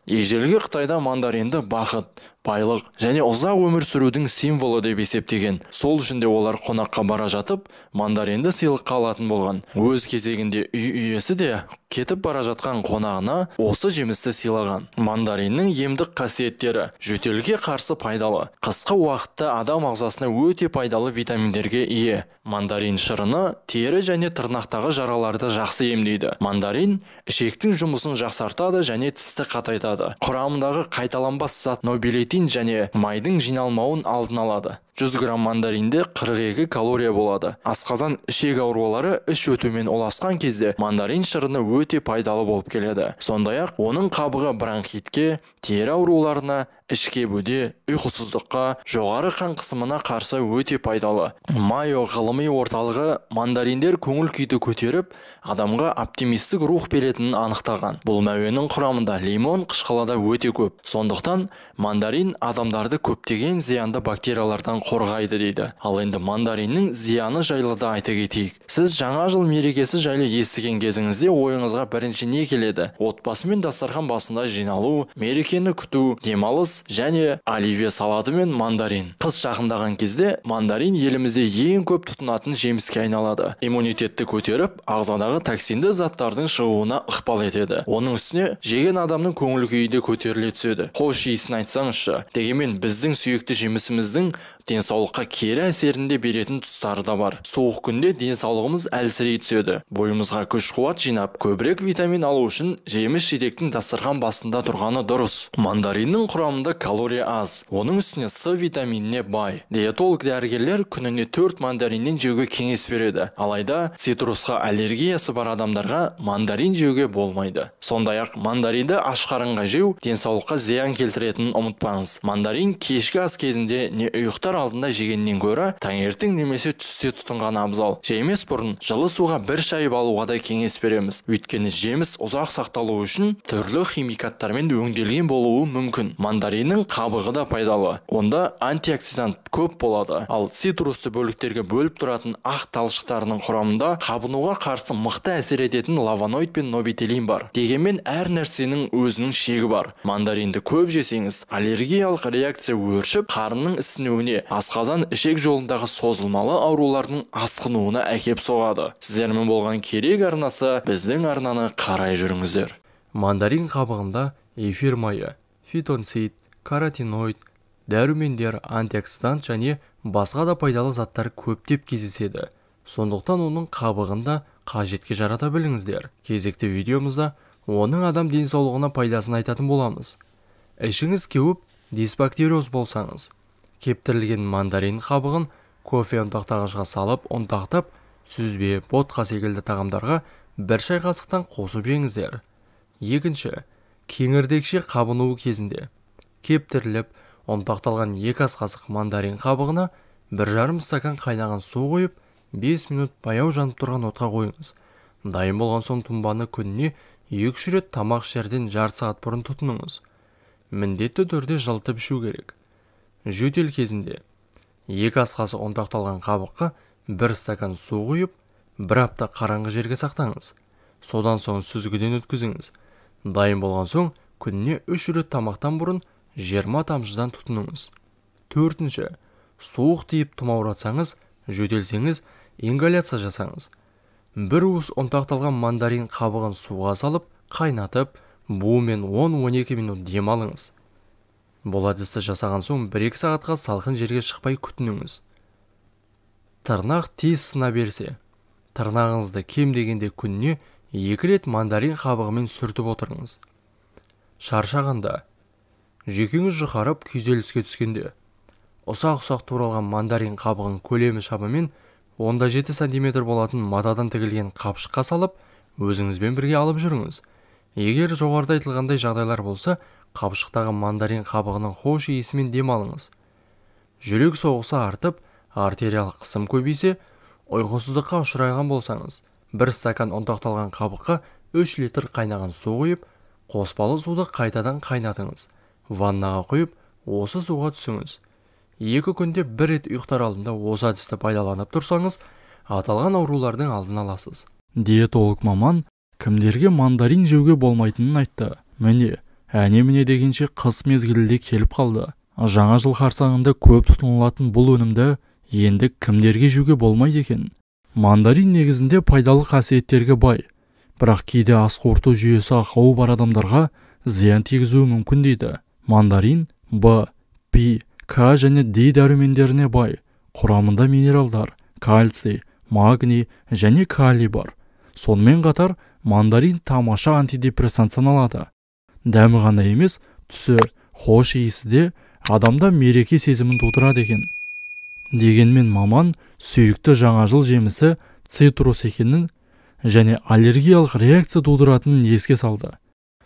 Ежелгі Қытайда мандаринді бақыт, байлық және ұзақ өмір сүрудің символы деп есептеген. Сол үшін де олар қонаққа бара жатып, мандаринді сыйлыққа алатын болған. Өз кезегінде үй иесі де кетіп бара жатқан қонағына осы жемісті сыйлаған. Мандариннің емдік қасиеттері: жөтелге қарсы пайдалы, қысқы уақытта адам ағзасына өте пайдалы витаминдерге ие. Мандарин шырыны тері және тырнақтағы жараларды жақсы емдейді. Мандарин ішектің жұмысын жақсартады және тісті қатайтады. Құрамындағы қайталанбас зат нобилетин және майдың жиналмауын алдын алады. 100 грамм мандаринде 42 калория болады. Асқазан ішек аурулары іш өтумен оласқан кезде мандарин шырыны өте пайдалы болып келеді. Сондай-ақ оның қабығы бронхитке, тері ауруларына, ішке бөде, ұйқысыздыққа, жоғары қан қысымына қарсы өте пайдалы. Майо ғылыми орталығы мандариндер көңіл күйді көтеріп, адамға оптимистік рух беретінін анықтаған. Бұл мәуенің құрамында лимон қышқылы да өте көп. Сондықтан мандарин адамдарды көптеген зиянды бактериялардан қорғайды дейді. Ал енді мандариннің зияны жайлы да айта кетейік. Сіз жаңа жыл мерекесі жайлы естіген кезіңізде ойыңызға бірінші не келеді? Отбасымен дастархан басында жиналу, мерекені күту, демалыс және оливье салаты мен мандарин. Қыс жақындаған кезде мандарин елімізде ең көп тұтынатын жеміске айналады. Иммунитетті көтеріп, ағзадағы токсинді заттардың шығуына ықпал етеді. Оның үстіне жеген адамның көңіл күйі де көтеріле түседі. Хош иісін айтсаңызшы. Дегенмен біздің сүйікті жемісіміздің денсаулыққа кері әсерінде беретін тұстары да бар. Суық күнде денсаулығымыз әлсірей түседі. Бойымызға күш-қуат жинап, көбірек витамин алу үшін жеміс-жидектің дастархан басында тұрғаны дұрыс. Мандариннің құрамында калория аз. Оның үстіне С витаминіне бай. Диетолог дәрігерлер күніне 4 мандариннен жеуге кеңес береді. Алайда цитрусқа аллергиясы бар адамдарға мандарин жеуге болмайды. Сондай-ақ мандаринді аш қарынға жеу денсаулыққа зиян келтіретінін ұмытпаңыз. Мандарин кешкі ас кезінде не ұйықтар алдында жегеннен гөрі таңертең немесе түсте тұтынған абзал. Жемес бұрын жылы суға бір шайып алуға да кеңес береміз. Өйткені жеміс ұзақ сақталу үшін түрлі химикаттармен өңделген болуы мүмкін. Мандариннің қабығы да пайдалы. Онда антиоксидант көп болады. Ал цитрусты бөліктерге бөліп тұратын ақ талшықтарының құрамында қабынуға қарсы мықты әсер ететін лаваноид пен нобителин бар. Дегенмен әр нәрсенің өзінің шегі бар. Мандаринді көп жесеңіз, аллергиялық реакция өршіп, қарынның ісінуіне, асқазан ішек жолындағы созылмалы аурулардың асқынуына әкеп соғады. Сіздермен болған керек арнасы, біздің арнаны қарай жүріңіздер. Мандарин қабығында эфир майы, фитонцид, каротиноид, дәрумендер, антиоксидант және басқа да пайдалы заттар көптеп кездеседі. Сондықтан оның қабығында қажетке жарата біліңіздер. Кезекті видеомызда оның адам денсаулығына пайдасын айтатын боламыз. Ішіңіз кеуіп, дисбактериоз болсаңыз, кептірілген мандарин қабығын кофе ұнтақтағышқа салып, ұнтақтап, сүзбе, ботқа секілді тағамдарға бір шай қасықтан қосып жеңіздер. Екінші, кеңірдекше қабынуы кезінде кептіріліп, ұнтақталған 2 ас қасық мандарин қабығына 1,5 стакан қайнаған су қойып, 5 минут баяу жанып тұрған отқа қойыңыз. Дайын болған соң тұнбаны күніне 2 рет тамақ ішерден жарты сағат бұрын тұтыныңыз. Міндетті түрде жылытып ішу керек. Жөтел кезінде 2 ас қасық ұнтақталған қабыққа 1 стакан су құйып, 1 апта қараңғы жерге сақтаңыз. Содан соң сүзгіден өткізіңіз. Дайын болған соң күніне 3 рет тамақтан бұрын 20 тамшыдан тұтыныңыз. Төртінші, суық тиіп тұмауратсаңыз, жөтелсеңіз, ингаляция жасаңыз. 1 уыс ұнтақталған мандарин қабығын суға салып, қайнатып, буымен 10-12 минут демалыңыз. Бұл әдісті жасаған соң 1-2 сағатқа салқын жерге шықпай күтініңіз. Тырнақ тез сына берсе, тырнағыңызды кем дегенде күніне 2 рет мандарин қабығымен сүртіп отырыңыз. Шаршағанда, жүйкеңіз жұқарып күйзеліске түскенде, ұсақ-ұсақ туралған мандарин қабығын көлемі шамамен 7 см болатын матадан тігілген қапшыққа салып, өзіңізбен бірге алып жүріңіз. Егер жоғарыда айтылғандай жағдайлар болса, қапшықтағы мандарин қабығының хош иісімен демалыңыз. Жүрек соғысы артып, артериялық қысым көбейсе, ұйқысыздыққа ұшыраған болсаңыз, 1 стакан ұнтақталған қабыққа 3 литр қайнаған су құйып, қоспалы суды қайтадан қайнатыңыз. Ваннаға құйып, осы суға түсіңіз. 2 күнде 1 рет ұйықтар алдында осы әдісті пайдаланып тұрсаңыз, аталған аурулардың алдын аласыз. Диетолог маман кімдерге мандарин жеуге болмайтынын айтты. Міне, Әне-міне дегенше қыс мезгілі де келіп қалды. Жаңа жыл қарсаңында көп тұтынылатын бұл өнімді енді кімдерге жеуге болмайды екен? Мандарин негізінде пайдалы қасиеттерге бай, бірақ кейде ас қорыту жүйесі ақауы бар адамдарға зиян тигізуі мүмкін дейді. Мандарин Б, П, К және Д дәрумендеріне бай. Құрамында минералдар, кальций, магний және калий бар. Сонымен қатар мандарин тамаша антидепрессант саналады. Дәмі ғана емес, түсі, хош иісі де адамда мереке сезімін тудырады екен. Дегенмен маман сүйікті жаңа жыл жемісі цитрус екенін және аллергиялық реакция тудыратынын еске салды.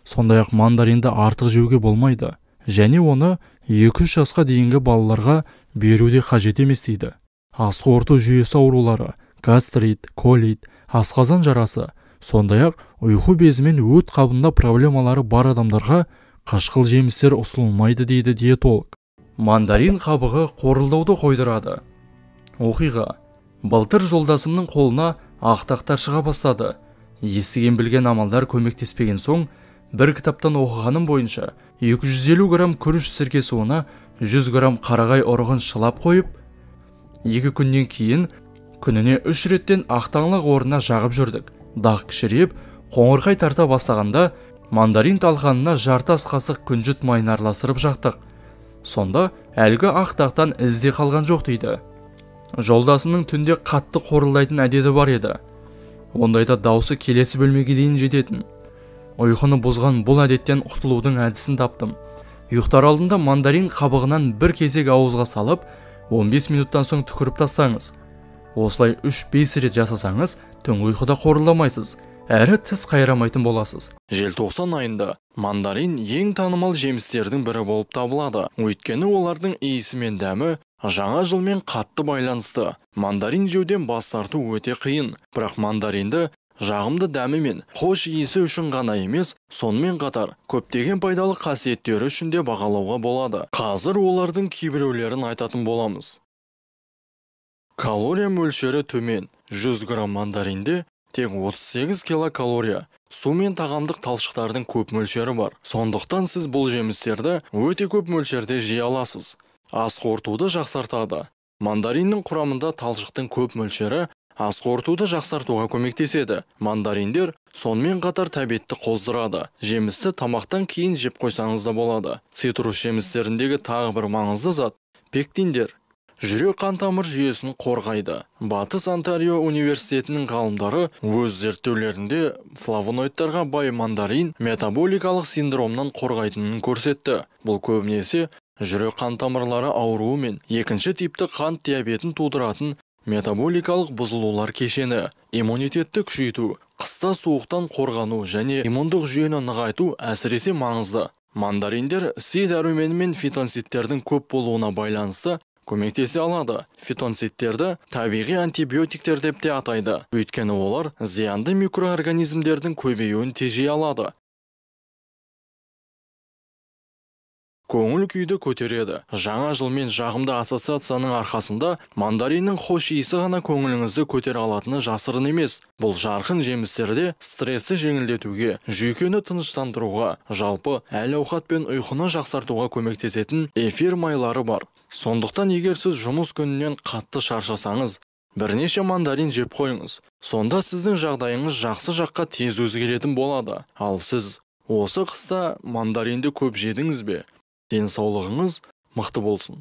Сондай-ақ мандаринді артық жеуге болмайды және оны 2-3 жасқа дейінгі балаларға беруде қажет емес дейді. Ас қорыту жүйесі аурулары, гастрит, колит, асқазан жарасы, сондай-ақ ұйқы безі мен өт қабында проблемалары бар адамдарға қышқыл жемістер ұсынылмайды дейді диетолог. Мандарин қабығы қорылдауды қойдырады. Оқиға: былтыр жолдасымның қолына ақтақтар шыға бастады. Естіген білген амалдар көмектеспеген соң, бір кітаптан оқығаным бойынша 250 грамм күріш сірке суына 100 грамм қарағай ұрығын шылап қойып, 2 күннен кейін күніне 3 реттен ақтаңлақ орнына жағып жүрдік. Дақ кішірейіп, қоңырқай тарта бастағанда мандарин талқанына жарты ас қасық күнжіт майын араластырып жақтық. Сонда әлгі ақтақтан ізде қалған жоқ дейді. Жолдасының түнде қатты қорылдайтын әдеті бар еді. Ондайда даусы келесі бөлмеге дейін жететін. Ұйқыны бұзған бұл әдеттен құтылудың әдісін таптым. Ұйықтар алдында мандарин қабығынан бір кезек ауызға салып, 15 минуттан соң түкіріп тастаңыз. Осылай 3-5 рет жасасаңыз, түнгі ұйқыда қорылдамайсыз, әрі тіс қайрамайтын боласыз. Желтоқсан айында мандарин ең танымал жемістердің бірі болып табылады. Өйткені олардың иісі мен дәмі жаңа жылмен қатты байланысты. Мандарин жеуден бас тарту өте қиын, бірақ мандаринді жағымды дәмі мен хош иісі үшін ғана емес, сонымен қатар көптеген пайдалы қасиеттері үшін де бағалауға болады. Қазір олардың кейбіреулерін айтатын боламыз. Калория мөлшері төмен. 100 грамм мандаринде тек 38 килокалория, су мен тағамдық талшықтардың көп мөлшері бар. Сондықтан сіз бұл жемістерді өте көп мөлшерде жей аласыз. Ас қорытуды жақсартады. Мандариннің құрамында талшықтың көп мөлшері ас қорытуды жақсартуға көмектеседі. Мандариндер сонымен қатар тәбетті қоздырады. Жемісті тамақтан кейін жеп қойсаңыз да болады. Цитрус жемістеріндегі тағы бір маңызды зат пектиндер. Жүрек қан тамыр жүйесін қорғайды. Батыс Онтарио университетінің ғалымдары өз зерттеулерінде флавоноидтарға бай мандарин метаболикалық синдромнан қорғайтынын көрсетті. Бұл көбінесе жүрек қан тамырлары ауруы мен екінші типті қант диабетін тудыратын метаболикалық бұзылулар кешені. Иммунитетті күшейту, қыста суықтан қорғану және иммундық жүйені нығайту әсіресе маңызды. Мандариндер С дәрумені мен фитонциттердің көп болуына байланысты көмектесе алады. Фитонциттерді табиғи антибиотиктер деп те атайды. Өйткені олар зиянды микроорганизмдердің көбеюін тежей алады. Көңіл күйді көтереді. Жаңа жылмен жағымды ассоциацияның арқасында мандариннің хош иісі ғана көңіліңізді көтере алатыны жасырын емес. Бұл жарқын жемістерде стрессті жеңілдетуге, жүйкені тыныштандыруға, жалпы әл-ауқат пен ұйқыны жақсартуға көмектесетін эфир майлары бар. Сондықтан егер сіз жұмыс күнінен қатты шаршасаңыз, бірнеше мандарин жеп қойыңыз. Сонда сіздің жағдайыңыз жақсы жаққа тез өзгеретін болады. Ал сіз осы қыста мандаринді көп жедіңіз бе? Денсаулығыңыз мықты болсын.